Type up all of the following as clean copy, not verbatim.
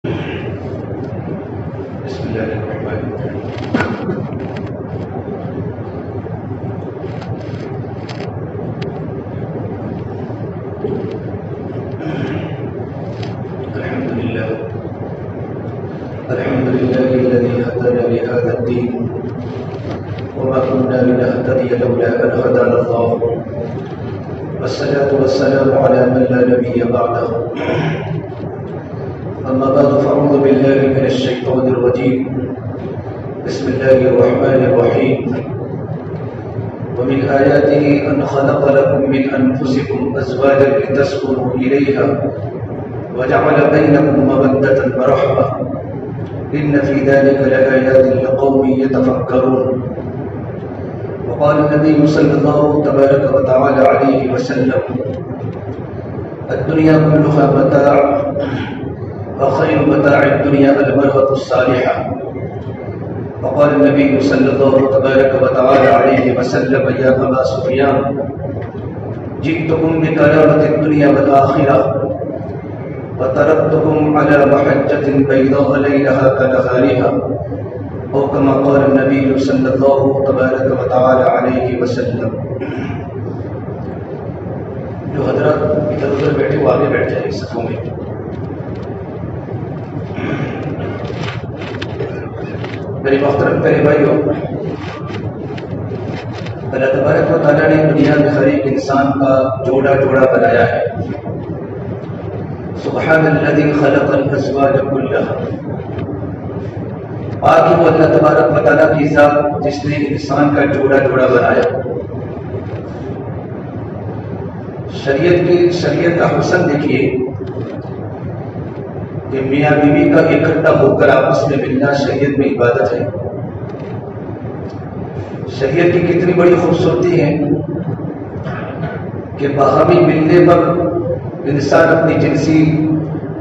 بسم الله الرحمن الرحيم. الحمد لله الذي هدانا لهذا الدين وما كنا لنهتدي لولا أن هدانا الله، والصلاة والسلام على من لا نبي بعده. أما بعد فأعوذ بالله من الشيطان الرجيم. بسم الله الرحمن الرحيم. ومن آياته أن خلق لكم من أنفسكم أزواجا لتسكنوا إليها وجعل بينكم مودة ورحمة إن في ذلك لآيات لقوم يتفكرون. وقال النبي صلى الله تبارك وتعالى عليه وسلم: الدنيا كلها متاع وخير متاع الدنيا المرأة الصالحة. وقال النبي صلى الله تبارك وتعالى عليه وسلم: يا أبا سفيان جئتكم بكرامة الدنيا والآخرة وتركتكم على محجة بيضاء ليلها كنهارها، أو كما قال النبي صلى الله تبارك وتعالى عليه وسلم. جو حضرات ادھر ادھر بیٹھے وہ آگے بیٹھ جائیں صفوں میں. میرے محترم پیارے بھائیو، اللہ تبارک و تعالیٰ نے دنیا میں ہر ایک انسان کا جوڑا جوڑا بنایا ہے. سبحان الذی خلق الازواج کلها. پاک وہ اللہ تبارک و تعالیٰ کی ذات جس نے انسان کا جوڑا جوڑا بنایا. شریعت کا حسن دیکھیے کہ میاں بیوی کا اکٹھا ہو کر آپس میں ملنا شریعت میں عبادت ہے. شریعت کی کتنی بڑی خوبصورتی ہے کہ باہمی ملنے پر انسان اپنی جنسی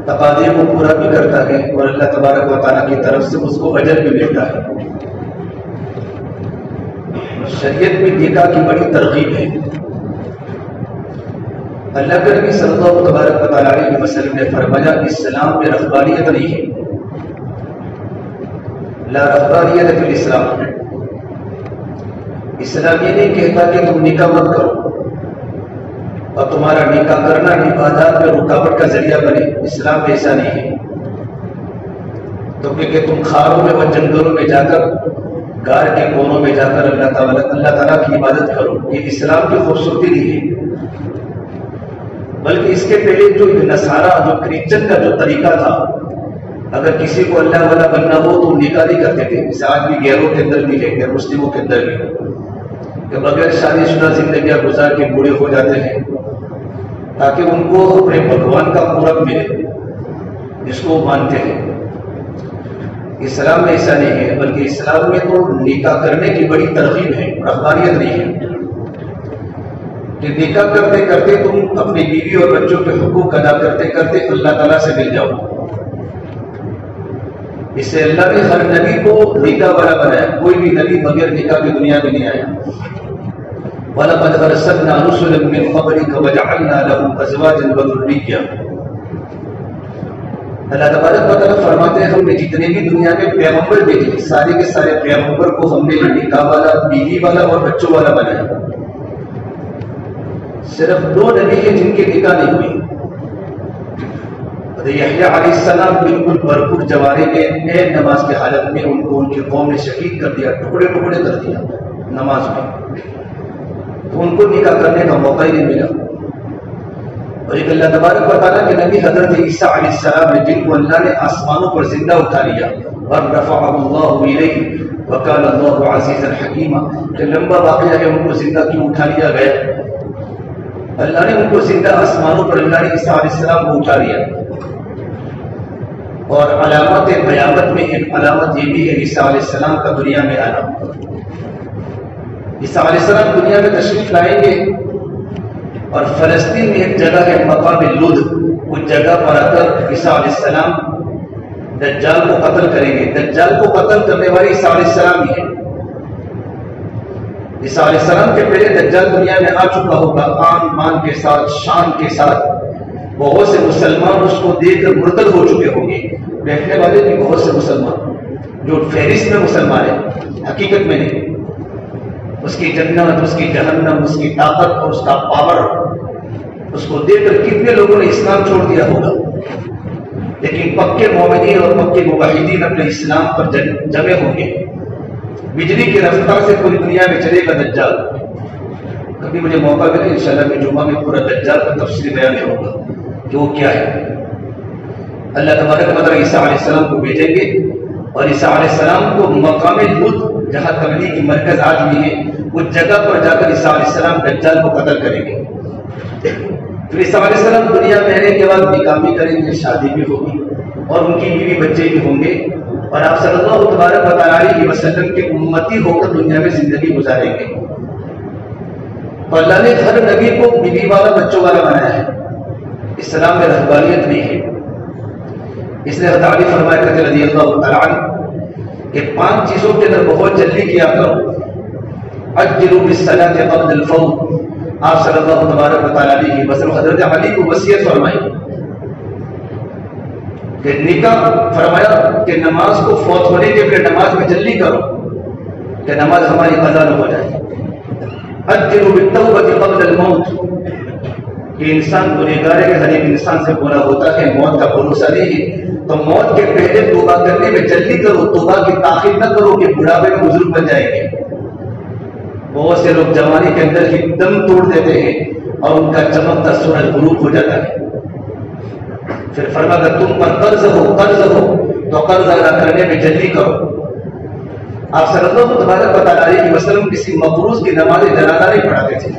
تقاضے کو پورا بھی کرتا ہے اور اللہ تبارک و تعالیٰ کی طرف سے اس کو اجر بھی ملتا ہے. شریعت میں نکاح کی بڑی ترغیب ہے. اللہ کے نبی صلی اللہ تبارک و تعالیٰ علیہ وسلم نے فرمایا: اسلام میں رغبانیت نہیں ہے. لا رغبانیت فی الاسلام. اسلام یہ نہیں کہتا کہ تم نکاح مت کرو اور تمہارا نکاح کرنا عبادات میں رکاوٹ کا ذریعہ بنے. اسلام میں ایسا نہیں ہے. تو کہ تم خاروں میں اور جنگلوں میں جا کر غار کے کونوں میں جا کر اللہ تعالیٰ کی عبادت کرو، یہ اسلام کی خوبصورتی نہیں ہے. بلکہ اس کے پہلے جو نصارہ جو کرسچن کا جو طریقہ تھا، اگر کسی کو اللہ والا بننا ہو تو نکاح نہیں کرتے تھے. جیسے آج بھی غیروں کے اندر بھی ہے، غیر مسلموں کے اندر بھی، کہ بغیر شادی شدہ زندگیاں گزار کے بوڑھے ہو جاتے ہیں تاکہ ان کو اپنے بھگوان کا قرب ملے جس کو وہ مانتے ہیں. اسلام میں ایسا نہیں ہے، بلکہ اسلام میں تو نکاح کرنے کی بڑی ترغیب ہے، رغبانیت نہیں ہے کہ نکاح کرتے کرتے تم اپنی بیوی اور بچوں کے حقوق ادا کرتے کرتے اللہ تعالیٰ سے مل جاؤ. اس سے اللہ نے ہر نبی کو نکاح والا بنایا. کوئی بھی نبی بغیر نکاح کی دنیا میں نہیں آیا. وَلَقَدْ أَرْسَلْنَا رُسُلًا مِّن قَبْلِكَ وَجَعَلْنَا لَهُمْ أَزْوَاجًا وَذُرِّيَّةً. اللہ تبارک و تعالیٰ فرماتے ہیں ہم نے جتنے بھی دنیا میں پیغمبر بھیجے سارے کے سارے پیغمبر کو ہم نے نکاح والا، بیوی والا اور بچوں والا بنایا. صرف 2 نبی ہیں جن کے نکاح نہیں ہوئی. یحییٰ علیہ السلام بالکل بھرپور جوانی میں ایک نماز کی حالت میں ان کو ان کی قوم نے شہید کر دیا، ٹکڑے ٹکڑے کر دیا نماز میں. تو ان کو نکاح کرنے کا موقع ہی نہیں ملا. اور ایک اللہ تبارک و تعالیٰ کے نبی حضرت عیسیٰ علیہ السلام ہے جن کو اللہ نے آسمانوں پر زندہ اٹھا لیا. وَرَفَعَهُ اللَّهُ إِلَيْهِ وَكَانَ اللَّهُ عَزِيزًا حَكِيمًا. کہ لمبا واقعہ ہے ان کو زندہ کیوں اٹھا لیا گیا. اللہ نے ان کو زندہ آسمانوں پر اللہ نے عیسیٰ علیہ السلام کو اٹھا لیا. اور علامات قیامت میں ایک علامت یہ بھی ہے عیسیٰ علیہ السلام کا دنیا میں آنا. عیسیٰ علیہ السلام دنیا میں تشریف لائیں گے اور فلسطین میں ایک جگہ ہے مقام لد، اس جگہ پر آ کر عیسیٰ علیہ السلام دجال کو قتل کریں گے. دجال کو قتل کرنے والے عیسیٰ علیہ السلام ہی ہیں. عیسیٰ علیہ السلام کے پہلے دجال دنیا میں آ چکا ہوگا، آن مان کے ساتھ، شان کے ساتھ، بہت سے مسلمان اس کو دیکھ کر مرتد ہو چکے ہوں گے، بیٹھنے والے بھی بہت سے مسلمان جو فہرست میں مسلمان ہیں، حقیقت میں نہیں۔ اس کی جنت، اس کی جہنم، اس کی طاقت اور اس کا پاور، اس کو دیکھ کر کتنے لوگوں نے اسلام چھوڑ دیا ہوگا، لیکن پکے مومنین اور پکے موحدین اپنے اسلام پر جمے ہوں گے۔ بجلی کی رفتار سے پوری دنیا میں چلے گا دجال۔ کبھی مجھے موقع ملے انشاءاللہ میں جمعہ میں پورا دجال کا تفصیلی بیان کروں گا کہ وہ کیا ہے۔ اللہ تبارک و تعالیٰ عیسیٰ علیہ السلام کو بھیجیں گے، اور عیسیٰ علیہ السلام کو مقام لد، جہاں تبلیغی مرکز آج بھی ہے، اس جگہ پر جا کر عیسیٰ علیہ السلام دجال کو قتل کریں گے۔ پھر عیسیٰ علیہ السلام دنیا میں آنے کے بعد نکاح بھی کریں گے، شادی بھی ہوگی، اور ان کی بیوی بچے بھی ہوں گے، اور آپ صلی اللہ تبارک و تعالیٰ علیہ وسلم کے امتی ہو کر دنیا میں زندگی گزاریں گے۔ تو اللہ نے ہر نبی کو بیوی والا، بچوں والا بنایا ہے۔ اسلام میں رہبانیت نہیں ہے، اس لیے تعالی فرمایا کرتے رضی اللہ تعالیٰ عنہ کہ 5 چیزوں کے اندر بہت جلدی کیا کرو۔ عجلوا بالصلاة قبل الفوت، آپ صلی اللہ تبارک و تعالیٰ علیہ وسلم حضرت علی کو وصیت فرمائی کہ نکاح، فرمایا کہ نماز کو فوت ہونے کے پہلے نماز میں جلدی کرو کہ نماز ہماری قضا نہ ہو جائے۔ عجلوا بالتوبة قبل الموت، کہ انسان گنہگار ہے، ہر ایک انسان سے گناہ ہوتا ہے، موت کا بھروسہ نہیں ہے، تو موت کے پہلے توبہ کرنے میں جلدی کرو، توبہ کی تاخیر نہ کرو کہ بڑھاپے میں بزرگ بن جائیں گے۔ بہت سے لوگ جوانی کے اندر ہی دم توڑ دیتے ہیں اور ان کا چمکتا سورج غروب ہو جاتا ہے۔ پھر فرمایا کہ تم پر قرض ہو تو قرض ادا کرنے میں جلدی کرو۔ آپ صلی اللہ تبارک و تعالیٰ علیہ وسلم کسی مقروض کی نماز جنازہ نہیں پڑھاتے تھے۔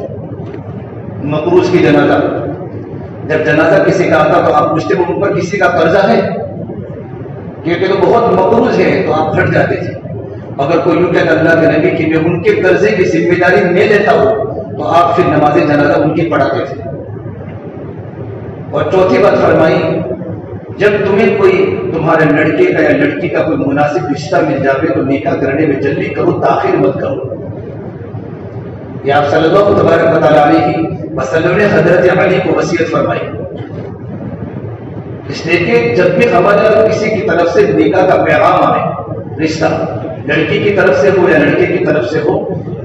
مقروض کی جنازہ، جب جنازہ کسی کا آتا تو آپ پوچھتے ان پر کسی کا قرضہ ہے، کیونکہ تو بہت مقروض ہے، تو آپ پھٹ جاتے تھے۔ اگر کوئی یوں کہتا اللہ کے نبی کہ میں ان کے قرضے کی ذمہ داری میں لیتا ہوں، تو آپ پھر نماز جنازہ ان کی پڑھاتے تھے۔ اور چوتھی بات فرمائی، جب تمہیں کوئی تمہارے لڑکے کا یا لڑکی کا کوئی مناسب رشتہ مل جائے تو نکاح کرنے میں جلدی کرو، تاخیر مت کرو۔ یہ آپ صلی اللہ تبارک و تعالیٰ علیہ وسلم نے حضرت علی کو وصیت فرمائی، اس لیے کہ جب بھی ہمارے کسی کی طرف سے نکاح کا پیغام آئے، رشتہ لڑکی کی طرف سے ہو یا لڑکے کی طرف سے ہو،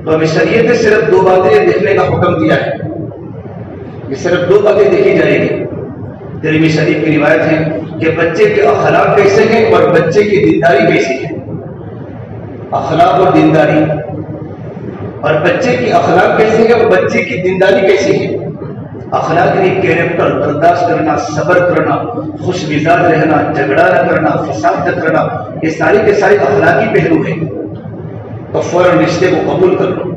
تو ہمیں شریعت نے صرف 2 باتیں دیکھنے کا حکم دیا ہے۔ یہ صرف 2 باتیں دیکھی جائیں گی۔ ترمذی شریف کی روایت ہے کہ بچے کے اخلاق کیسے ہیں اور بچے کی دینداری کیسی ہے۔ اخلاق اور دینداری، اور بچے کی اخلاق کیسے ہے اور بچے کی دینداری کیسی ہے۔ اخلاق یعنی کیریکٹر، برداشت کرنا، صبر کرنا، خوش مزاج رہنا، جھگڑا نہ کرنا، فساد نہ کرنا، یہ سارے کے سارے اخلاقی پہلو ہیں۔ تو فوراً رشتے کو قبول کر لو۔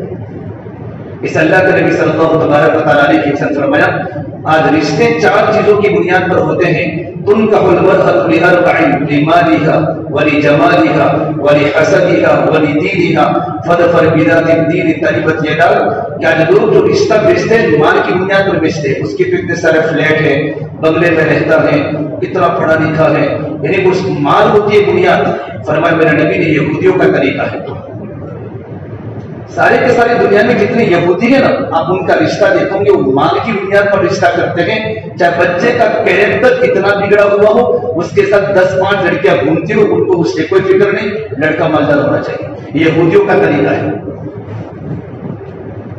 اس اللہ کے نبی صلی اللہ تبارک و تعالیٰ علیہ وسلم فرمایا، آج رشتے 4 چیزوں کی بنیاد پر ہوتے ہیں۔ تنکح المرأة لأربع، لمالها ولجمالها ولحسبها ولدينها فاظفر بذات الدين تربت يداك۔ کیا لوگ جو رشتہ بیچتے ہیں مال کی بنیاد پر بیچتے ہیں، اس کے اتنے سارے فلیٹ ہیں، بنگلے میں رہتا ہے، اتنا پڑھا لکھا ہے، یعنی اس مال ہوتی ہے بنیاد۔ فرمایا میرے نبی نے یہودیوں کا طریقہ ہے۔ سارے کے سارے دنیا میں جتنے یہودی ہیں نا، آپ ان کا رشتہ دیکھیں گے وہ مال کی بنیاد پر رشتہ کرتے ہیں، چاہے بچے کا کیریکٹر کتنا بگڑا ہوا ہو، اس کے ساتھ 10-5 لڑکیاں گھومتی ہو، ان کو اس سے کوئی فکر نہیں، لڑکا مالدار ہونا چاہیے۔ یہودیوں کا طریقہ ہے۔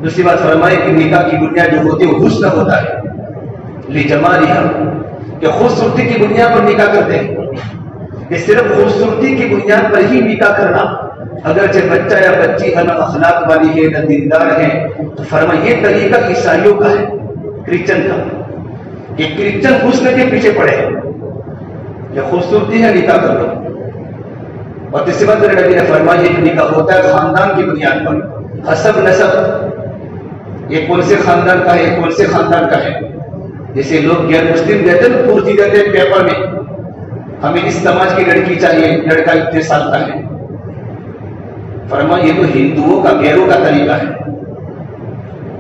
دوسری بات فرمائی کہ نکاح کی بنیاد جو ہوتی ہے وہ حسن ہوتا ہے، لجمالہا، کہ خوبصورتی کی بنیاد پر نکاح کرتے ہیں، کہ صرف خوبصورتی کی بنیاد پر ہی نکاح کرنا، اگرچہ بچہ یا بچی نہ اخلاق والی ہے نہ دیندار ہے، تو فرمایا یہ طریقہ عیسائیوں کا ہے، کرسچن کا، کہ کرسچن حسن کے پیچھے پڑے کہ خوبصورتی ہے نکاح کر لو۔ اور تیسری بات میرے نبی نے فرمایا یہ نکاح ہوتا ہے خاندان کی بنیاد پر، حسب نسب، یہ کون سے خاندان کا ہے، یہ کون سے خاندان کا ہے۔ جیسے لوگ غیر مسلم دیتے ہیں پورتی دیتے ہیں پیپر میں، ہمیں اس سماج کی لڑکی چاہیے، لڑکا اتنے سال کا ہے۔ فرمایا یہ تو ہندوؤں کا، غیروں کا طریقہ ہے۔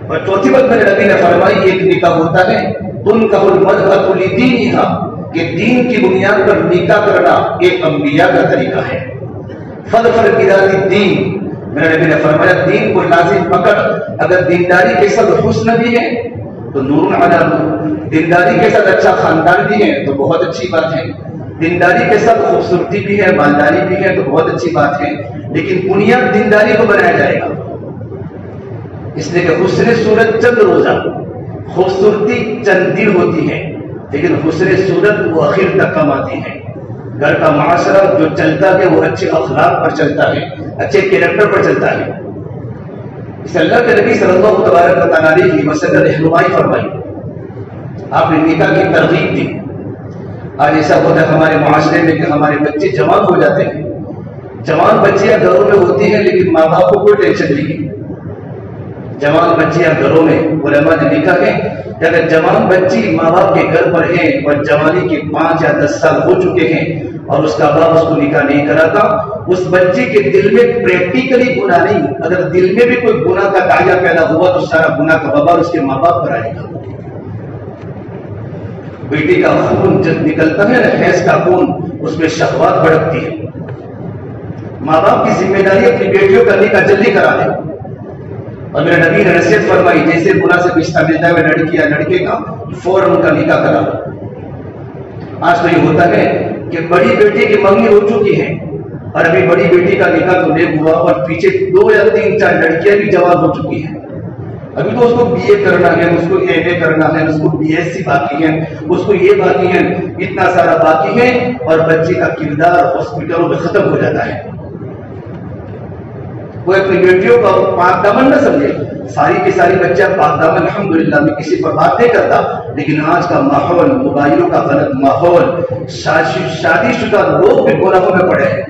اور چوتھی بات میرے نبی نے فرمائی ایک نکاح ہوتا ہے تنکح المرأة لدینها، کہ دین کی بنیاد پر نکاح کرنا ایک انبیاء کا طریقہ ہے۔ فاظفر بذات الدین، میرے نبی نے فرمایا دین کو لازم پکڑ، اگر دینداری کے ساتھ حسن بھی ہے تو نور علی نور. دینداری کے ساتھ اچھا خاندان بھی ہے تو بہت اچھی بات ہے، دینداری کے ساتھ خوبصورتی بھی ہے، مالداری بھی ہے تو بہت اچھی بات ہے، لیکن بنیاد دینداری کو بنایا جائے گا. اس لیے کہ حسن صورت چند روزہ، خوبصورتی چند دن ہوتی ہے، لیکن حسن صورت وہ آخر تک کم آتی ہے. گھر کا معاشرہ جو چلتا ہے وہ اچھے اخلاق پر چلتا ہے، اچھے کیریکٹر پر چلتا ہے. اس اللہ کے نبی صلی اللہ تبارک تعالیٰ کی وسلم رہنمائی فرمائی، آپ نے نکاح کی ترغیب دی. آج ایسا ہوتا ہے ہمارے معاشرے میں کہ ہمارے بچے جوان ہو جاتے ہیں، جوان بچیاں گھروں میں ہوتی ہیں لیکن ماں باپ کو کوئی ٹینشن نہیں ہے. جوان بچیاں گھروں میں، علماء نے لکھا ہے کہ اگر جوان بچی ماں باپ کے گھر پر ہیں اور جوانی کے 5 یا 10 سال ہو چکے ہیں اور اس کا باپ اس کو نکاح نہیں کراتا، اس بچے کے دل میں پریکٹیکلی گناہ نہیں، اگر دل میں بھی کوئی گناہ کا داعیہ پیدا ہوا تو سارا گناہ کا وبال اس کے ماں باپ پر آئے گا. بیٹی کا خون جب نکلتا ہے نا، حیض کا خون، اس میں شہوات بھڑکتی ہے. ماں باپ کی ذمہ داری اپنی بیٹیوں کا نکاح جلدی کرا دے. اور میرے نبی نے نصیحت فرمائی، جیسے گناہ سے رشتہ ملتا ہے لڑکی یا لڑکے کا، فوراً ان کا نکاح کرا دو. آج تو یہ ہوتا ہے کہ بڑی بیٹی کی منگنی ہو چکی ہے اور ابھی بڑی بیٹی کا نکاح تو نہیں ہوا اور پیچھے 2 یا 3 4 لڑکیاں بھی جوان ہو چکی ہیں. ابھی تو اس کو BA کرنا ہے، اس کو MA کرنا ہے، اس کو BSc باقی ہے، اس کو یہ باقی ہے، اتنا سارا باقی ہے اور بچے کا کردار ہاسپٹلوں میں ختم ہو جاتا ہے. وہ اپنی بیٹیوں کا پاک دامن نہ سمجھے. ساری کی ساری بچہ پاک دامن الحمدللہ، میں کسی پر بات نہیں کرتا، لیکن آج کا ماحول، موبائلوں کا غلط ماحول، شادی شدہ لوگ بھی گناہوں میں پڑے ہیں.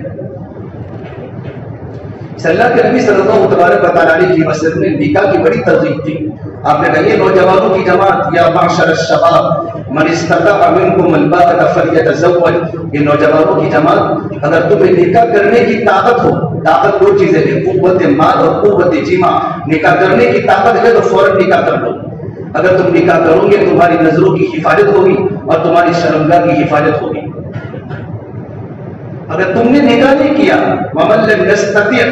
اللہ کے نبی صلی اللہ تبارک و تعالیٰ علیہ وسلم نے نکاح کی بڑی ترغیب دی. آپ نے کہا یہ نوجوانوں کی جماعت، یا معشر الشباب من استطاع منکم الباءۃ فلیتزوج، یہ نوجوانوں کی جماعت، اگر تمہیں نکاح کرنے کی طاقت ہو، طاقت 2 چیزیں ہیں، قوت مال اور قوت جماع. نکاح کرنے کی طاقت ہے تو فوراً نکاح کر لو. اگر تم نکاح کرو گے تمہاری نظروں کی حفاظت ہوگی اور تمہاری شرمگاہ کی حفاظت ہوگی. اگر تم نے نکاح نہیں کیا، ومن لم یستطع،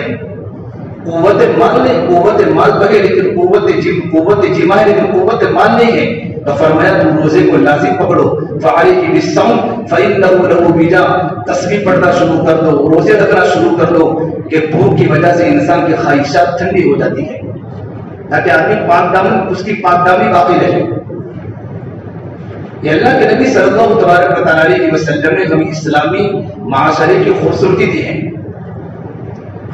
قوت مال نہیں، قوت مال تو ہے لیکن قوت جماع ہے لیکن قوت مال نہیں ہے، تو فرمایا تم روزے کو لازم پکڑو. فعلیک بالصوم فإنہ لہ وجاء، تسبیح پڑھنا شروع کر دو، روزے رکھنا شروع کر دو، کہ بھوک کی وجہ سے انسان کی خواہشات ٹھنڈی ہو جاتی ہے، تاکہ آدمی پاک دامن، اس کی پاک دامی باقی رہے. یہ اللہ کے نبی صلی اللہ تبارک و تعالیٰ علیہ وسلم نے ہمیں اسلامی معاشرے کی خوبصورتی دی ہے.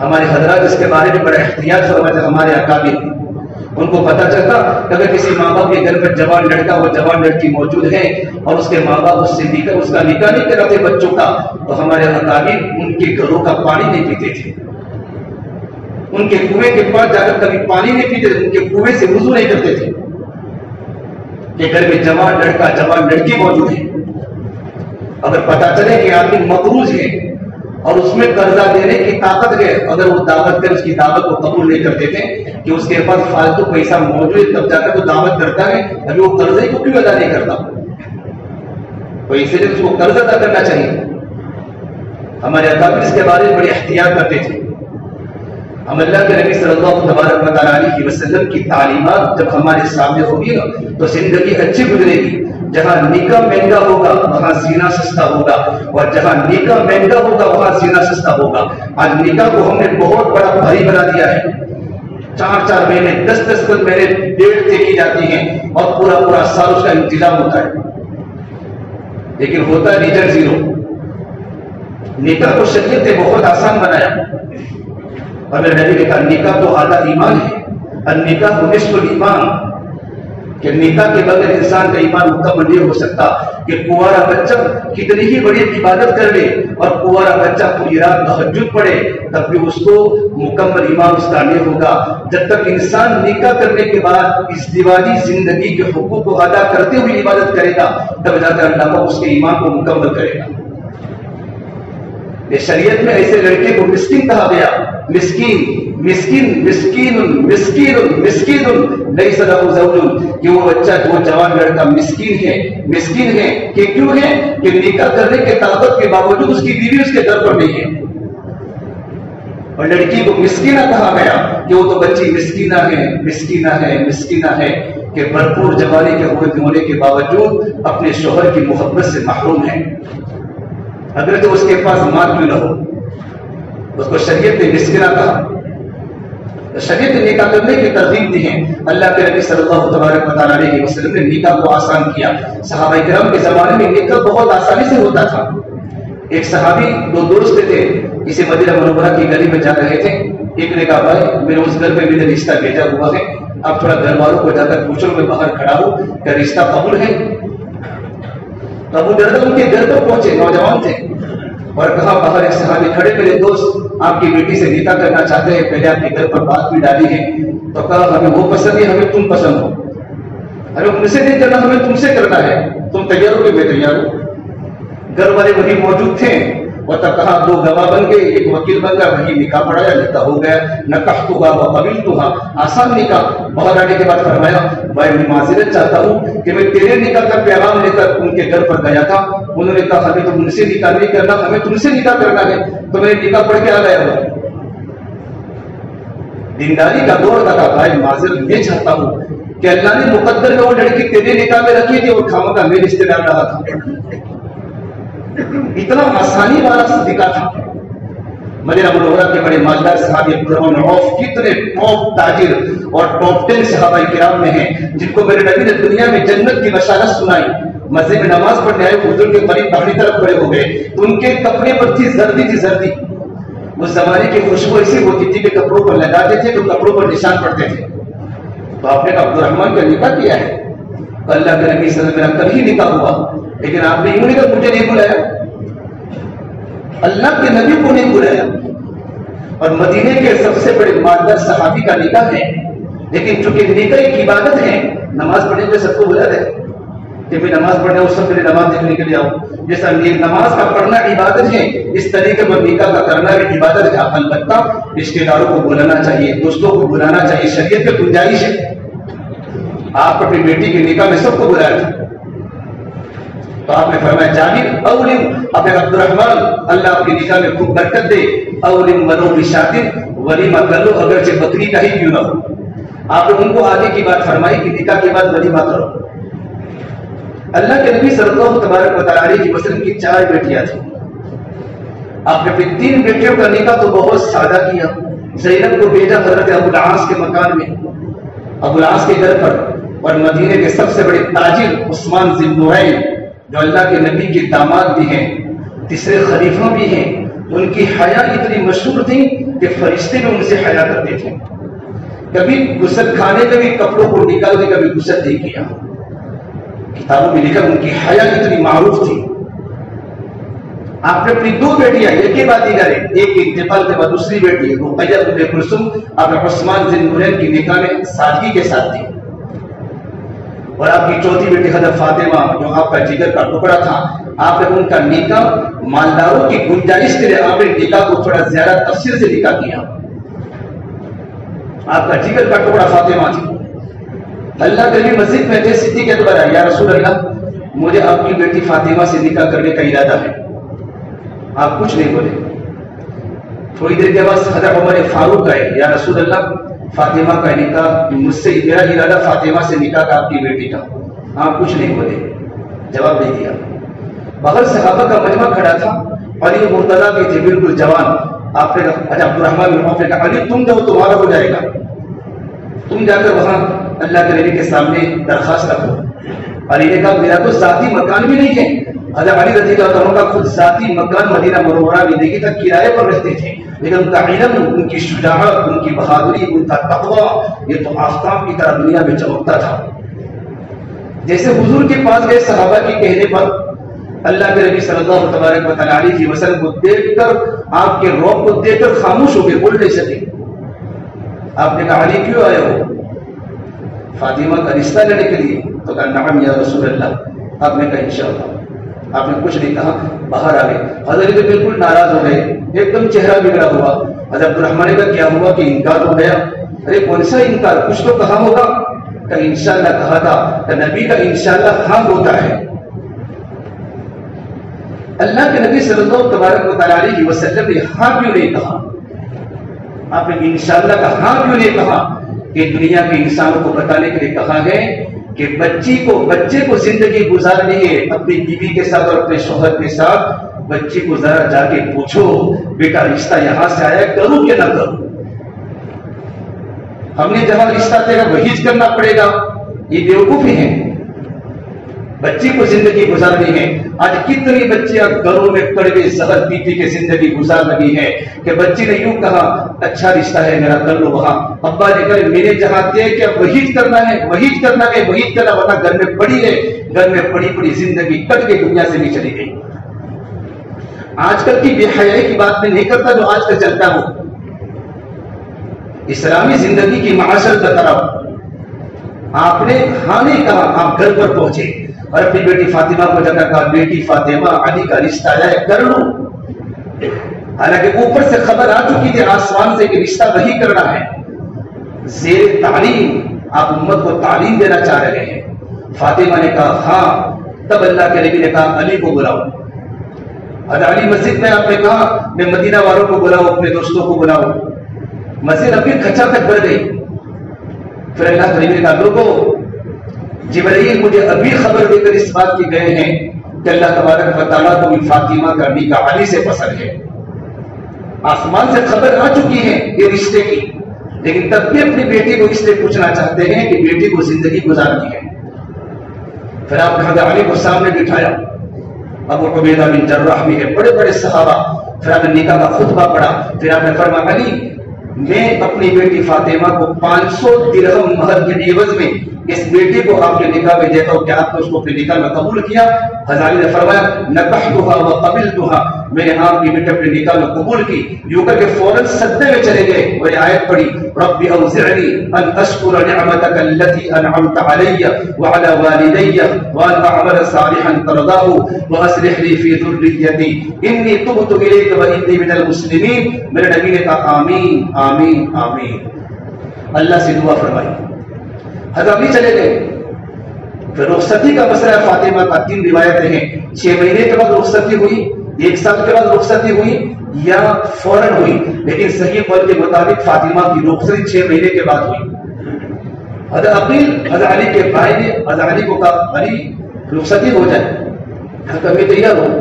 ہمارے حضرات اس کے بارے میں بڑا احتیاط فرماتے ہیں. ہمارے اکابر، ان کو پتہ چلتا کہ اگر کسی ماں باپ کے گھر پر جوان لڑکا اور جوان لڑکی موجود ہے اور اس کے ماں باپ اس کا نکاح نہیں کراتے بچوں کا، تو ہمارے اکابر ان کے گھروں کا پانی نہیں پیتے تھے، ان کے کنویں کے پاس جا کر کبھی پانی نہیں پیتے تھے، ان کے کنویں سے وضو نہیں کرتے تھے، کہ گھر میں جوان لڑکا جوان لڑکی موجود ہے. اگر پتہ چلے کہ آدمی مقروض ہے اور اس میں قرضہ دینے کی طاقت ہے، اگر وہ دعوت کر اس کی دعوت کو قبول نہیں کرتے تھے کہ اس کے پاس فالتو پیسہ موجود ہے، تب جا کر وہ دعوت کرتا ہے، ابھی وہ قرضے کو کیوں ادا نہیں کرتا؟ تو اس لیے اس کو قرض ادا کرنا چاہیے. ہمارے اکابر اس کے بارے میں بڑی احتیاط کرتے تھے. ہم اللہ کے نبی صلی اللہ تبارک و تعالیٰ علیہ وسلم کی تعلیمات جب ہمارے سامنے ہوگی نا تو زندگی اچھی گزرے گی. جہاں نکاح مہنگا ہوگا وہاں زنا سستا ہوگا، اور جہاں نکاح مہنگا ہوگا وہاں زنا سستا ہوگا. آج نکاح کو ہم نے بہت بڑا بھاری بنا دیا ہے. 4 مہینے 10 مہینے ڈیٹ طے کی جاتی ہیں اور پورا سال اس کا انتظام ہوتا ہے، لیکن ہوتا ہے ریزلٹ 0. نکاح کو شریعت نے بہت آسان بنایا اور میرے نبی نے کہا نکاح تو آدھا ایمان ہے، النکاح نصف الایمان، کہ نکاح کے بغیر انسان کا ایمان مکمل نہیں ہو سکتا. کہ کنوارا بچہ کتنی ہی بڑی عبادت کر لے اور کنوارا بچہ پوری رات تہجد پڑھے تب بھی اس کو مکمل ایمان اس کا نہیں ہوگا. جب تک انسان نکاح کرنے کے بعد ازدواجی زندگی کے حقوق کو ادا کرتے ہوئے عبادت کرے گا تب جا کر اللہ اس کے ایمان کو مکمل کرے گا. شریعت میں ایسے لڑکے کو مسکین کہا گیا. مسکین لیس لہ زوج، کہ وہ بچہ وہ جوان لڑکا مسکین ہے کہ کیوں ہے کہ نکاح کرنے کے طاقت کے باوجود اس کی بیوی اس کے گھر پر نہیں ہے. اور لڑکی کو مسکینہ کہا گیا کہ وہ تو بچی مسکینہ ہے. کہ بھرپور جوانی کے ہونے کے باوجود اپنے شوہر کی محبت سے محروم ہے، اگر تو اس کے پاس مال کیوں نہ ہو، اس کو شریعت نے مسکینہ کہا، شریعت نے نکاح کرنے کی ترغیب دی ہے۔ اللہ کے نبی صلی اللہ تبارک و تعالیٰ علیہ وسلم نے نکاح کو آسان کیا۔ صحابہ کرام کے زمانے میں نکاح بہت آسانی سے ہوتا تھا۔ ایک صحابی دو دوست تھے، کسی مدینہ منورہ کی گلی میں جا رہے تھے، ایک نے کہا بھائی میرے اس گھر میں بھی رشتہ بھیجا ہوا ہے، اب تھوڑا گھر والوں کو جا کر پوچھو، میں باہر کھڑا ہوں، کیا رشتہ قبول ہے؟ تو ابو دردہ ان کے گھر پر پہنچے، نوجوان تھے، اور کہا باہر ایک صحابی کھڑے، میرے دوست آپ کی بیٹی سے نکاح کرنا چاہتے ہیں، پہلے آپ کے گھر پر بات بھی ڈالی ہے۔ تو کہا ہمیں وہ پسند ہے، ہمیں تم پسند ہو، ہمیں ان سے نہیں کرنا، ہمیں تم سے کرنا ہے، تم تیار ہو؟ میں تیار ہوں۔ گھر والے وہی موجود تھے، اور تب کہا دو گواہ بن گئے، ایک وکیل بن گیا، وہی نکاح پڑھایا، نکاح ہو گیا، نکحتھا وقبلتھا، آسان نکاح۔ باہر آنے کے بعد فرمایا بھائی میں معذرت چاہتا ہوں کہ میں تیرے نکاح کا پیغام لے کر ان کے گھر پر گیا تھا، انہوں نے کہا ہمیں تم ان سے نکاح نہیں کرنا، ہمیں تم سے نکاح کرنا ہے، تو میں نے نکاح پڑھ کے آ گیا ہوں۔ دینداری کا دور تھا، بھائی معذرت یہ چاہتا ہوں کہ اللہ نے مقدر میں وہ لڑکی تیرے نکاح میں رکھی تھی اور خامخواہ میں رشتے دار رہا تھا۔ اتنا آسانی والا صدقہ تھا۔ مدینہ منورہ کے بڑے مالدار صحابی عبدالرحمن بن عوف کتنے ٹاپ تاجر اور ٹاپ 10 صحابہ کرام میں ہیں جن کو میرے نبی نے دنیا میں جنت کی بشارت سنائی۔ مسجد میں نماز پڑھنے آئے، حضور کے قریب باہری طرف کھڑے ہو گئے تو ان کے کپڑے پر تھی زردی۔ اس زمانے کی خوشبو ایسی ہوتی تھی کہ کپڑوں پر لگاتے تھے تو کپڑوں پر نشان پڑتے تھے۔ تو آپ نے کہا عبدالرحمن کا نکاح کیا ہے؟ اللہ کے نبی صلی اللہ علیہ وسلم کل ہی نکاح ہوا، لیکن آپ نے یوں نہیں کہا مجھے نہیں بلایا، اللہ کے نبی کو نہیں بلایا۔ اور مدینے کے سب سے بڑے مالدار صحابی کا نکاح ہے، لیکن چونکہ نکاح ایک عبادت ہے، نماز پڑھنے کے سب کو بلا دے کہ میں نماز پڑھنے اس سب کے نماز دیکھنے کے لیے آؤں، جیسا نماز کا پڑھنا عبادت ہے اس طریقے پر نکاح کا کرنا بھی عبادت ہے۔ البتہ رشتے داروں کو بلانا چاہیے، دوستوں کو بلانا چاہیے، شریعت میں گنجائش ہے۔ آپ اپنی بیٹی کے نکاح میں سب کو بلایا تھا، تو آپ نے فرمایا جابر اولم، اب عبدالرحمن اللہ آپ کی نکاح میں خوب برکت دے، اولم ولو بشاتن، ولیمہ کر لو اگرچہ بکری کا ہی کیوں نہ ہو۔ آپ نے ان کو آگے کی بات فرمائی کہ نکاح کے بعد ولیمہ کرو۔ اللہ کے نبی صلی اللہ تبارک و تعالیٰ علیہ وسلم کی 4 بیٹیاں تھیں، آپ نے پھر 3 بیٹیوں کا نکاح تو بہت سادہ کیا۔ زینب کو بھیجا حضرت ابو العاص کے مکان میں، ابو العاص کے گھر پر، اور مدینے کے سب سے بڑے تاجر عثمان ذی النورین جو اللہ کے نبی کے داماد بھی ہیں، تیسرے خلیفہ بھی ہیں، ان کی حیا اتنی مشہور تھی کہ فرشتے بھی ان سے حیا کرتے تھے۔ کبھی غسل کھانے میں بھی کپڑوں کو نکال کے کبھی غسل نہیں کیا۔ کتابوں میں لکھا ان کی حیا اتنی معروف تھی۔ آپ نے اپنی 2 بیٹیاں ایک کے بعد دیگر ایک انتقال کے بعد دوسری بیٹی رقیہ بنت کلثوم آپ نے عثمان ذی النورین کی نکاح میں سادگی کے ساتھ دی، اور آپ کی 4تھی بیٹی حضرت فاطمہ جو آپ کا جگر کا ٹکڑا تھا، آپ نے ان کا نکاح مالداروں کی گنجائش کے لیے آپ نے نکاح کو تھوڑا زیادہ تفصیل سے نکاح کیا۔ آپ کا جگر کا ٹکڑا فاطمہ تھی۔ اللہ کے نبی مسجد میں تھے، صدیق اکبر آئے، یا رسول اللہ مجھے آپ کی بیٹی فاطمہ سے نکاح کرنے کا ارادہ ہے۔ آپ کچھ نہیں بولے۔ تھوڑی دیر کے بعد حضرت عمر فاروق آئے، یا رسول اللہ فاطمہ کا نکاح مجھ سے، میرا ارادہ فاطمہ سے نکاح کا آپ کی بیٹی کا۔ آپ کچھ نہیں بولے، جواب نہیں دیا۔ باہر صحابہ کا مجمع کھڑا تھا، علی مرتضیٰ بھی تھے بالکل جوان۔ آپ نے کہا عبدالرحمن بن عوف نے کہا علی تم جاؤ تمہارا ہو جائے گا، تم جا کر وہاں اللہ کے نبی کے سامنے درخواست رکھو۔ علی نے کہا میرا تو ذاتی مکان بھی نہیں ہے۔ حضرت علی رضی اللہ عنہ کا خود ذاتی مکان مدینہ منورہ میں نہیں تھا، کرائے پر رہتے تھے، لیکن ان کا علم، ان کی شجاعت، ان کی بہادری، ان کا تقویٰ یہ تو آفتاب کی طرح دنیا میں چمکتا تھا۔ جیسے حضور کے پاس گئے صحابہ کے کہنے پر اللہ کے نبی صلی اللہ تبارک و تعالیٰ علیہ وسلم کو دیکھ کر، آپ کے روب کو دیکھ کر خاموش ہو گئے، بول نہیں سکے۔ آپ نے کہا علی کیوں آئے ہو؟ فاطمہ کا رشتہ لینے کے لیے؟ تو کہا نعم یا رسول اللہ۔ آپ نے کہا انشاءاللہ۔ آپ نے کچھ نہیں کہا، باہر آ گئے۔ حضرت بالکل ناراض ہو گئے، ایک دم چہرہ بگڑا ہوا۔ حضرت عبدالرحمن کا کیا ہوا کہ انکار ہو گیا؟ ارے کون سا انکار، کچھ تو کہا ہوگا۔ کہ انشاءاللہ کہا تھا، کہ نبی کا انشاءاللہ ہاں ہوتا ہے۔ اللہ کے نبی صلی اللہ تبارک و تعالیٰ علیہ وسلم نے ہاں کیوں نہیں کہا؟ آپ نے انشاءاللہ کا ہاں کیوں نہیں کہا؟ کہ دنیا کے انسانوں کو بتانے کے لیے کہا ہے کہ بچے کو زندگی گزارنی ہے اپنی بیوی کے ساتھ اور اپنے شوہر کے ساتھ. بچے کو ذرا جا کے پوچھو بیٹا رشتہ یہاں سے آیا کروں کہ نہ کروں. ہم نے جہاں رشتہ تیرا وہی کرنا پڑے گا. یہ بیوقوفی ہے. بچی کو زندگی گزارنی ہے. آج کتنی بچیاں گھروں میں کڑوے زہر پی پی کے زندگی گزار لگی ہے کہ بچی نے یوں کہا اچھا رشتہ ہے میرا کر لو وہاں. ابا نے کہا میرے جہاں دے کہ اب وہی کرنا ہے ورنہ گھر میں پڑی ہے. گھر میں پڑی پڑی زندگی کٹ کے دنیا سے بھی چلی گئی. آج کل کی بے حیائی کی بات میں نہیں کرتا جو آج کل چلتا ہو. اسلامی زندگی کی معاشرت بتاؤ. آپ نے ہاں نہیں کہا, آپ گھر پر پہنچے اور اپنی بیٹی فاطمہ کو جا کر کہا بیٹی فاطمہ علی کا رشتہ آیا ہے کر لو. حالانکہ اوپر سے خبر آ چکی تھی آسمان سے کہ رشتہ وہی کرنا ہے. زیر تعلیم آپ امت کو تعلیم دینا چاہ رہے ہیں. فاطمہ نے کہا ہاں. تب اللہ کے نبی نے کہا علی کو بلاؤ. علی مسجد میں آپ نے کہا میں مدینہ والوں کو بلاؤ اپنے دوستوں کو بلاؤ. مسجد ابھی کھچا تک بھر گئی. پھر اللہ کے نبی نے کہا لوگوں جبرائیل مجھے ابھی خبر دے کر اس بات کی گئے ہیں کہ اللہ تبارک و تعالیٰ کو فاطمہ کا نکاح علی سے پسند ہے. آسمان سے خبر آ چکی ہے یہ رشتے کی, لیکن تب بھی اپنی بیٹی کو اس لیے پوچھنا چاہتے ہیں کہ بیٹی کو زندگی گزارنی ہے. پھر آپ نے حضرت علی کو سامنے بٹھایا. ابو عبیدہ بن جراح بھی ہے, بڑے بڑے صحابہ. پھر آپ نے نکاح کا خطبہ پڑھا. پھر آپ نے فرمایا علی میں اپنی بیٹی فاطمہ کو 500 درہم مہر کے عوض میں اس بیٹی کو آپ کے نکاح میں دیتا ہوں. کیا آپ نے اس کو اپنے نکاح میں قبول کیا؟ حضرت علی نے فرمایا نکحتها وقبلتها, میں نے آپ کی بیٹی اپنے نکاح میں قبول کی. یوں کر کے فوراً سجدے میں چلے گئے اور یہ آیت پڑھی رب اوزعنی ان اشکر نعمتک التي انعمت علی وعلى والدی وان اعمل صالحا ترضاه واصلح لي في ذريتي انی تبت الیک وانی من المسلمین. میرے نبی نے کہا آمین آمین آمین. اللہ سے دعا فرمائی. حضرت علی چلے گئے. پھر رخصتی کا مسئلہ فاطمہ کا 3 روایتیں ہیں. 6 مہینے کے بعد رخصتی ہوئی, 1 سال کے بعد رخصتی ہوئی یا فوراً ہوئی, لیکن صحیح قول کے مطابق فاطمہ کی رخصتی 6 مہینے کے بعد ہوئی. حضرت عقیل حضرت علی کے بھائی نے حضرت علی کو کہا علی رخصتی ہو جائے. حضرت علی تیار ہو.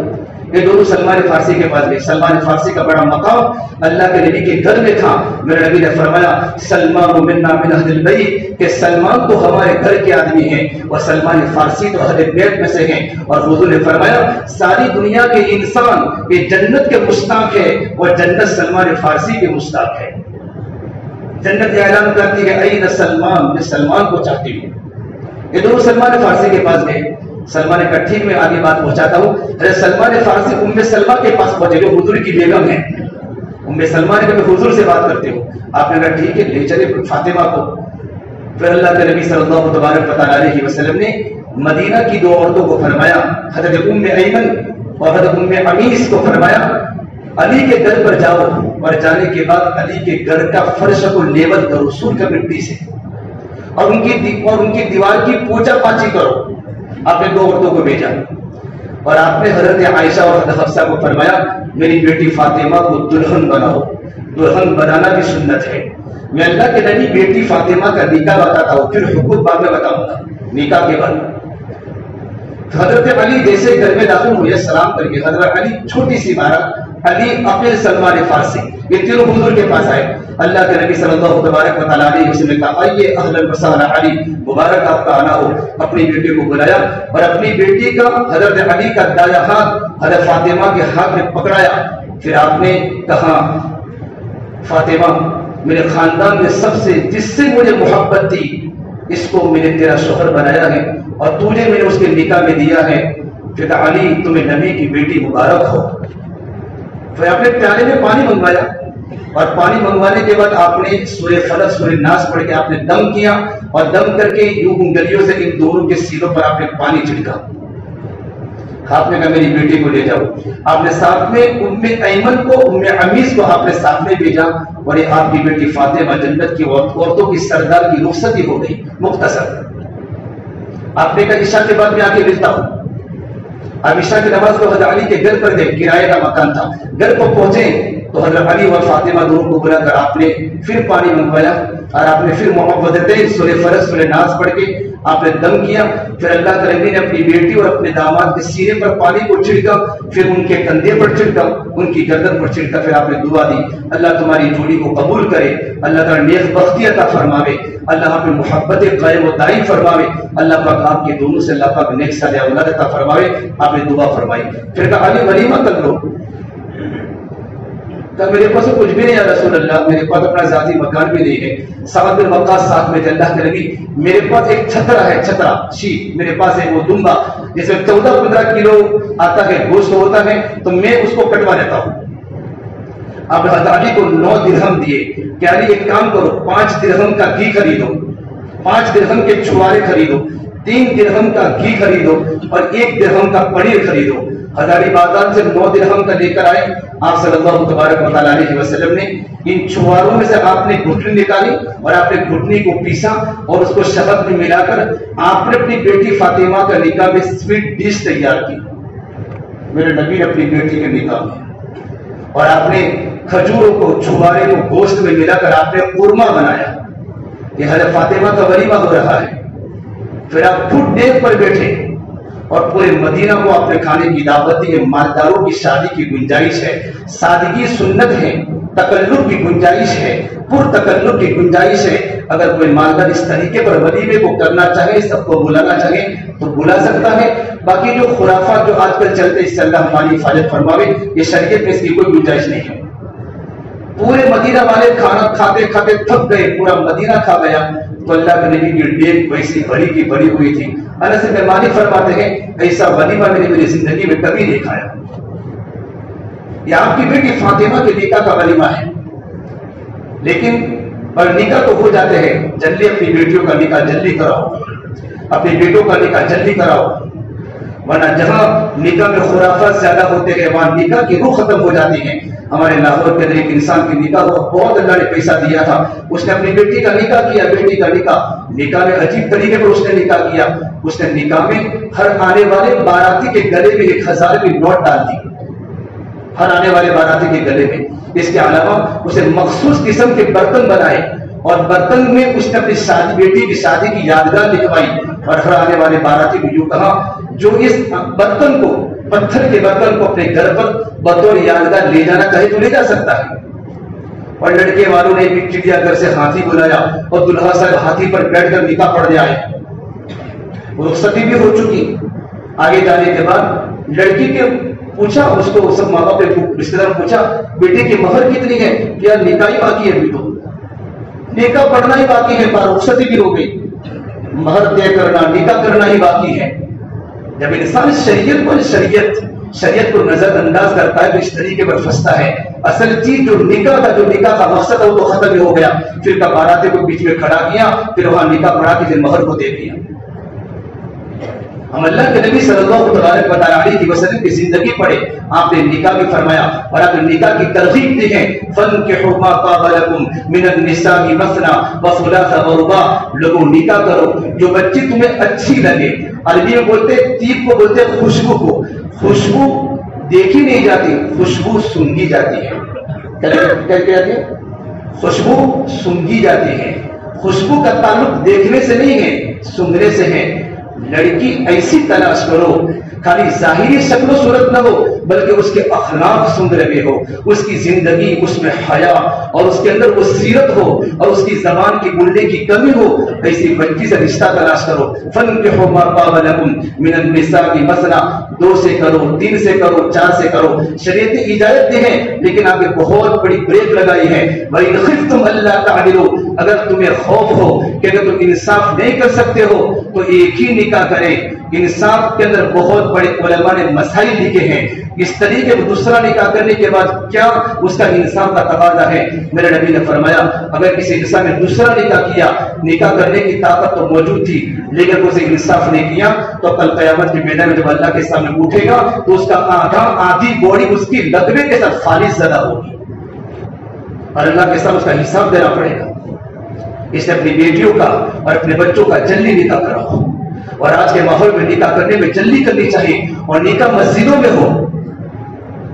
یہ دونوں سلمان فارسی کے پاس گئے. سلمان فارسی کا بڑا مقام اللہ کے نبی کے گھر میں تھا. میرے نبی نے فرمایا سلمان منا من اہل البیت, کہ سلمان تو ہمارے گھر کے آدمی ہیں اور سلمان فارسی تو اہل بیت میں سے ہیں. اور حضور نے فرمایا ساری دنیا کے انسان یہ جنت کے مشتاق ہے اور جنت سلمان فارسی کے مشتاق ہے. جنت اعلان کرتی ہے این سلمان, میں سلمان کو چاہتی ہوں. یہ دونوں سلمان فارسی کے پاس گئے. سلمان نے کہا ٹھیک میں آگے بات پہنچاتا ہوں. حضرت سلمان فارسی ام سلمہ کے پاس پہنچے جو حضور کی بیگم ہے. ام سلمہ نے کہا میں حضور سے بات کرتے ہوں. آپ نے کہا ٹھیک ہے لے چلے فاطمہ کو. پھر اللہ کے نبی صلی اللہ تبارک علیہ وسلم نے مدینہ کی 2 عورتوں کو فرمایا, حضرت ام ایمن اور حضرت ام عمیس کو فرمایا علی کے گھر پر جاؤ اور جانے کے بعد علی کے گھر کا فرش کو لیول کرو سور کا مٹی سے اور ان کی دیوار کی پوجا پاچی کرو. آپ نے 2 عورتوں کو بھیجا اور آپ نے حضرت عائشہ اور حضرت حفصہ کو فرمایا میری بیٹی فاطمہ کو دلہن بناؤ. دلہن بنانا بھی سنت ہے. میں اللہ کے نبی بیٹی فاطمہ کا نکاح بتاتا ہوں, پھر حقوق بعد میں بتاؤں گا نکاح کے بعد. حضرت علی جیسے گھر میں داخل ہوئے سلام کر کے, حضرت علی چھوٹی سی بارہ علی اپنے سلمان فارسی یہ تینوں حضور کے پاس آئے. اللہ کے نبی صلی اللہ تبارک و تعالیٰ علیہ وسلم نے کہا آئیے اہلا وسہلا علی, مبارک آپ کا آنا ہو. اپنی بیٹی کو بلایا اور اپنی بیٹی کا حضرت علی کا دایاں ہاتھ حضرت فاطمہ کے ہاتھ میں پکڑایا. پھر آپ نے کہا فاطمہ میرے خاندان میں سب سے جس سے مجھے محبت تھی اس کو میں نے تیرا شوہر بنایا ہے اور تجھے میں نے اس کے نکاح میں دیا ہے. پھر علی تمہیں نبی کی بیٹی مبارک ہو. پھر آپ نے پیالے میں پانی منگوایا اور پانی منگوانے کے بعد آپ نے سورہ فلق سورہ ناس پڑھ کے آپ نے دم کیا اور دم کر کے یوں انگلیوں سے ان دونوں کے سینوں پر آپ نے پانی چھڑکا. آپ نے کہا میری بیٹی کو لے جاؤ. آپ نے ساتھ میں ام ایمن کو ام عمیس کو آپ نے ساتھ میں بھیجا اور یہ آپ کی بیٹی فاطمہ جنت کی عورتوں کی سردار کی رخصتی ہو گئی مختصر. آپ نے کہا عشاء کے بعد میں آ کے ملتا ہوں. اب عشاء کی نماز کو حضرت علی کے گھر پر گئے, کرائے کا مکان تھا. گھر کو پہنچے تو حضرت علی اور فاطمہ دونوں کو بلا کر آپ نے پھر پانی منگوایا اور آپ نے پھر معوذتین سورہ فرض سورہ ناس پڑھ کے آپ نے دم کیا. پھر اللہ کے نبی نے اپنی بیٹی اور اپنے داماد کے سینے پر پانی کو چھڑکا, پھر ان کے کندھے پر چھڑکا, ان کی گردن پر چھڑکا. پھر آپ نے دعا دی, اللہ تمہاری جوڑی کو قبول کرے, اللہ تعالیٰ نیک بختی عطا فرماوے, اللہ آپ میں محبت قائم و دائم فرماوے, اللہ پاک آپ کے دونوں سے اللہ پاک نیک صالح اولاد عطا فرماوے. آپ نے دعا فرمائی. پھر کہا علی ولیمہ کر لو. کہ میرے پاس کچھ بھی نہیں ہے رسول اللہ, میرے پاس اپنا ذاتی مکان بھی نہیں ہے. سعد بن وقاص ساتھ میں تھے. اللہ کے نبی میرے پاس ایک چھترا ہے, چھترا شیپ میرے پاس ہے, وہ دمبا جس میں 14-15 کلو آتا ہے گوشت ہوتا ہے, تو میں اس کو کٹوا لیتا ہوں. آپ حضرت علی کو 9 درہم دیے کہ علی ایک کام کرو, 5 درہم کا گھی خریدو, 5 درہم کے چھوارے خریدو, 3 درہم کا گھی خریدو اور 1 درہم کا پنیر خریدو. ہزاری بازار سے 9 درہم کا لے کر آئے. آپ صلی اللہ تبارک و تعالی علیہ وسلم نے ان چھواروں میں سے آپ نے گھٹنی نکالی اور آپ نے گھٹنی کو پیسا اور اس کو شہد میں ملا کر آپ نے اپنی بیٹی فاطمہ کا نکاح میں سویٹ ڈش تیار کی. میرے نبی نے اپنی بیٹی کے نکاح میں اور آپ نے کھجوروں کو چھوارے کو گوشت میں ملا کر آپ نے قورمہ بنایا. یہ حضرت فاطمہ کا ولیمہ ہو رہا ہے. پھر آپ فوڈ ڈیک پر بیٹھے اور پورے مدینہ کو آپ نے کھانے کی دعوت دی. مالداروں کی شادی کی گنجائش ہے, سادگی سنت ہے, تکلف کی گنجائش ہے, پر تکلف کی گنجائش ہے. اگر کوئی مالدار اس طریقے پر ولیمے کو کرنا چاہے, سب کو بلانا چاہے تو بلا سکتا ہے. باقی جو خرافات جو آج کل چلتے, اس سے اللہ ہماری حفاظت فرماوے. یہ شریعت میں اس کی کوئی گنجائش نہیں ہے. پورے مدینہ والے کھانا کھاتے کھاتے تھک گئے, پورا مدینہ کھا گیا, تو اللہ کے نبی کی ڈیگ ویسی بڑی کی بڑی ہوئی تھی. انس بن مالک فرماتے ہیں ایسا ولیمہ میں نے میری زندگی میں کبھی نہیں کھایا. یہ آپ کی بیٹی فاطمہ کے نکاح کا ولیمہ ہے, لیکن اور نکاح تو ہو جاتے ہیں, جلدی اپنی بیٹیوں کا نکاح جلدی کراؤ, اپنی بیٹوں کا نکاح جلدی کراؤ, ورنہ جہاں نکاح میں خرافات زیادہ ہوتے ہیں وہاں نکاح کی روح ختم ہو جاتی ہے. ہمارے لاہور کے اندر ایک انسان کی نکاح ہوا, بہت اللہ نے پیسہ دیا تھا, اس نے اپنی بیٹی کا نکاح کیا. بیٹی کا نکاح میں عجیب طریقے پر اس نے نکاح کیا. اس نے نکاح میں ہر آنے والے باراتی کے گلے میں 1000 کی نوٹ ڈال دی, ہر آنے والے باراتی کے گلے میں. اس کے علاوہ اسے مخصوص قسم کے برتن بنائے اور برتن میں اس نے اپنی شادی بیٹی کی شادی کی یادگار لکھوائی اور ہر آنے والے باراتی کو یوں کہا جو اس برتن کو, پتھر کے برتن کو اپنے گھر پر بطور یادگار لے جانا چاہے تو لے جا سکتا ہے. اور لڑکے والوں نے بھی چڑیا گھر سے ہاتھی بلایا اور دلہا صاحب ہاتھی پر بیٹھ کر نکاح پڑھنے آئے. رخصتی بھی ہو چکی. آگے جانے کے بعد لڑکی کے پوچھا, اس کو سب ماں باپ نے رشتے دار پوچھا بیٹے کی مہر کتنی ہے؟ کیا نکاح ہی باقی ہے؟ ابھی تو نکاح پڑھنا ہی باقی ہے, رخصتی بھی ہو گئی, مہر طے کرنا نکاح کرنا ہی باقی ہے. جب انسان شریعت کو نظر انداز کرتا ہے تو اس طریقے پر پھنستا ہے. اصل چیز جو نکاح کا مقصد ہے وہ تو ختم ہو گیا. پھر کا باراتے کو بیچ میں کھڑا کیا, پھر وہاں نکاح پڑھا کے پھر مہر کو دے دیا. ہم اللہ کے نبی صلی اللہ تبارک و تعالی علیہ وسلم کی زندگی پڑھے, آپ نے نکاح بھی فرمایا اور آپ نے نکاح کی ترغیب دی ہے. فَانْكِحُوا مَا طَابَ لَكُم مِنَ النِّسَاءِ مَثْنَىٰ وَثُلَاثَ وَرُبَاعَ. لوگوں نکاح کرو جو بچی تمہیں اچھی لگے. عربی میں بولتے طیب کو بولتے خوشبو کو. خوشبو دیکھی نہیں جاتی, خوشبو سونگھی جاتی ہے. کیا کہتے ہیں؟ خوشبو سونگھی جاتی ہے. خوشبو کا تعلق دیکھنے سے نہیں ہے, سونگھنے سے ہے. لڑکی ایسی تلاش کرو خالی ظاہری شکل و صورت نہ ہو بلکہ اس کے اخلاق سندر لگے ہو, اس کی زندگی اس میں حیا اور اس کے اندر وہ سیرت ہو اور اس کی زبان کی بولنے کی کمی ہو. ایسی بچی سے رشتہ تلاش کرو. فَانْكِحُوا مَا طَابَ لَكُم مِنَ النِّسَاءِ مَثْنَىٰ, 2 سے کرو, 3 سے کرو, 4 سے کرو. شریعت نے اجازت دی ہے لیکن آپ نے بہت بڑی بریک لگائی ہے. وَإِنْ خِفْتُمْ أَلَّا تَعْدِلُوا, اگر تمہیں خوف ہو کہ اگر تم انصاف نہیں کر سکتے ہو تو ایک ہی نکاح کریں. انصاف کے اندر بہت بڑے علماء نے مسائل لکھے ہیں. اس طریقے میں دوسرا نکاح کرنے کے بعد کیا اس کا انصاف کا تقاضا ہے. میرے نبی نے فرمایا اگر کسی انسان نے دوسرا نکاح کیا, نکاح کرنے کی طاقت تو موجود تھی لیکن اسے انصاف نہیں کیا تو کل قیامت کے میدان میں جب اللہ کے سامنے اٹھے گا تو اس کا آدھی باڈی اس کی لقبے کے ساتھ خالص زدہ ہوگی اور اللہ کے سامنے اس کا حساب دینا پڑے گا. اس نے اپنی بیٹیوں کا اور اپنے بچوں کا جلدی نکاح کراؤ. اور آج کے ماحول میں نکاح کرنے میں جلدی کرنی چاہیے اور نکاح مسجدوں میں ہو,